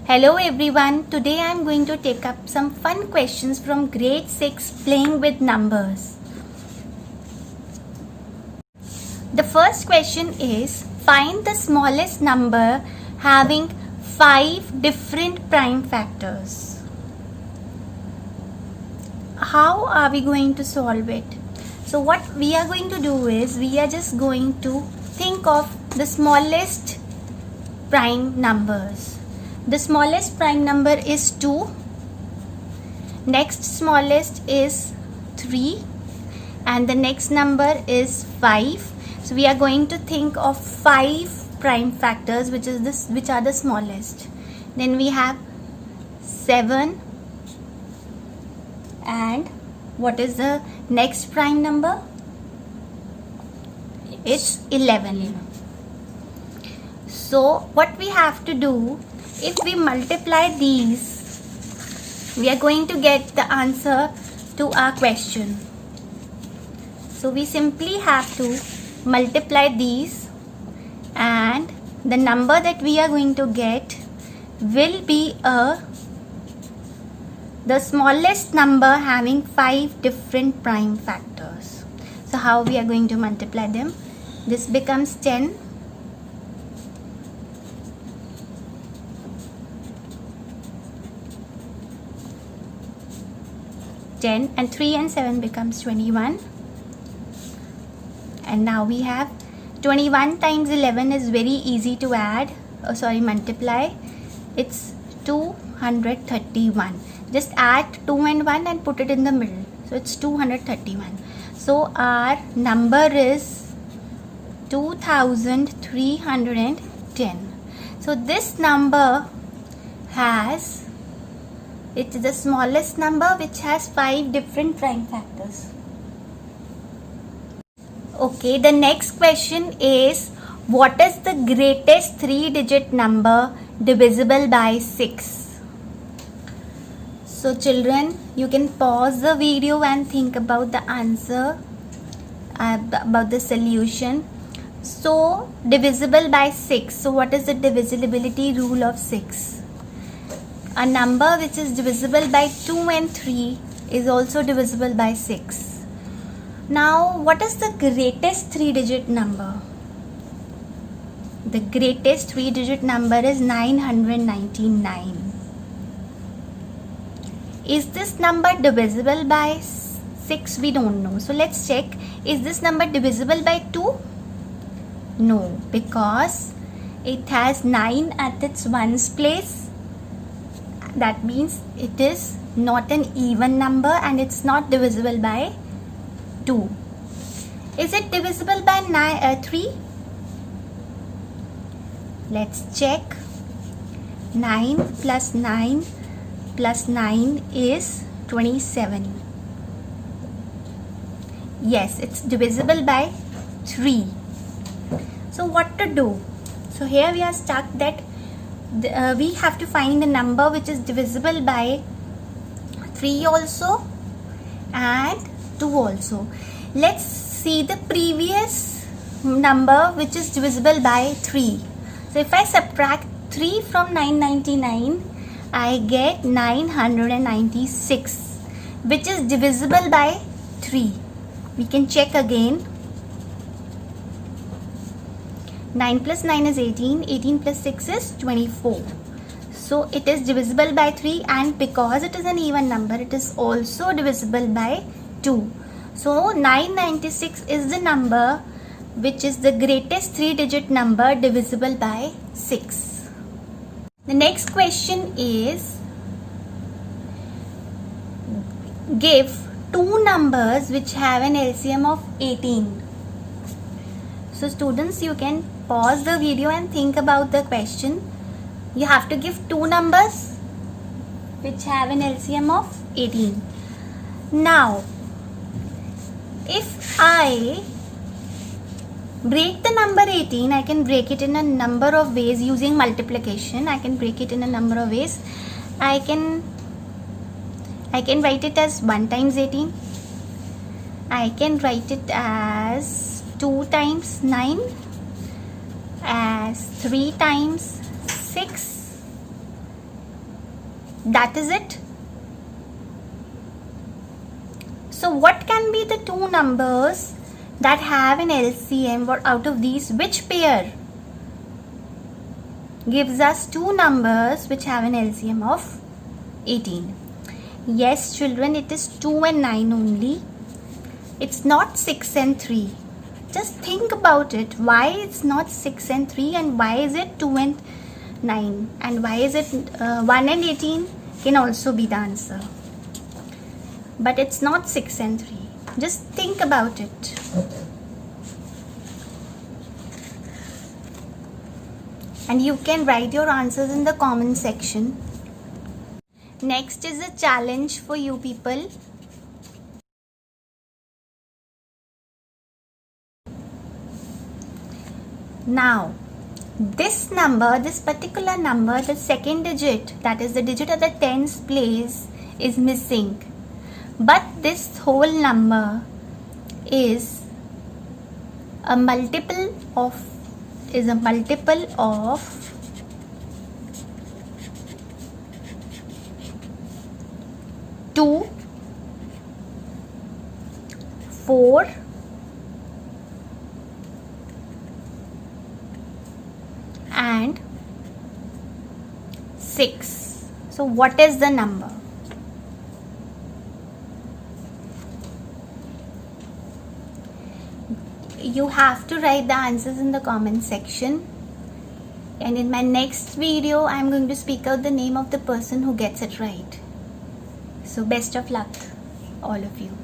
Hello everyone, today I am going to take up some fun questions from grade 6 playing with numbers. The first question is, find the smallest number having 5 different prime factors. How are we going to solve it? So what we are going to do is, we are just going to think of the smallest prime numbers. The smallest prime number is 2. Next smallest is 3. And the next number is 5. So we are going to think of 5 prime factors which are the smallest. Then we have 7. And what is the next prime number? It's 11. So what we have to do, if we multiply these, we are going to get the answer to our question. So we simply have to multiply these, and the number that we are going to get will be the smallest number having 5 different prime factors. So how we are going to multiply them? This becomes 10. And 3 and 7 becomes 21. And now we have 21 times 11 is very easy to multiply. It's 231. Just add 2 and 1 and put it in the middle. So it's 231. So our number is 2310. So this number it is the smallest number which has 5 different prime factors. Okay, the next question is, what is the greatest 3-digit number divisible by 6? So children, you can pause the video and think about the answer, about the solution. So divisible by 6. So what is the divisibility rule of 6? A number which is divisible by 2 and 3 is also divisible by 6. Now, what is the greatest 3-digit number? The greatest 3-digit number is 999. Is this number divisible by 6? We don't know. So let's check. Is this number divisible by 2? No, because it has 9 at its ones place. That means it is not an even number and it's not divisible by 2. Is it divisible by 3? Let's check. 9 plus 9 plus 9 is 27. Yes, it's divisible by 3. So what to do? So here we are stuck that we have to find the number which is divisible by 3 also and 2 also. Let's see the previous number which is divisible by 3. So if I subtract 3 from 999, I get 996, which is divisible by 3. We can check again. 9 plus 9 is 18. 18 plus 6 is 24. So it is divisible by 3, and because it is an even number, it is also divisible by 2. So 996 is the number which is the greatest 3-digit number divisible by 6. The next question is, give 2 numbers which have an LCM of 18. So students, you can pause the video and think about the question. You have to give 2 numbers which have an LCM of 18. Now, if I break the number 18, I can break it in a number of ways using multiplication. I can break it in a number of ways. I can write it as 1 times 18. I can write it as 2 times 9, as 3 times 6, That is it. So what can be the two numbers that have an LCM, or out of these which pair gives us two numbers which have an LCM of 18? Yes children, it is 2 and 9 only. It's not 6 and 3. Just think about it. Why it's not 6 and 3, and why is it 2 and 9, and why is it 1 and 18 can also be the answer. But it's not 6 and 3. Just think about it. And you can write your answers in the comment section. Next is a challenge for you people. Now, this number, this particular number, the second digit, that is the digit at the tens place, is missing. But this whole number is a multiple of 2, 4, and 6. So what is the number? You have to write the answers in the comment section, and in my next video I am going to speak out the name of the person who gets it right. So best of luck all of you.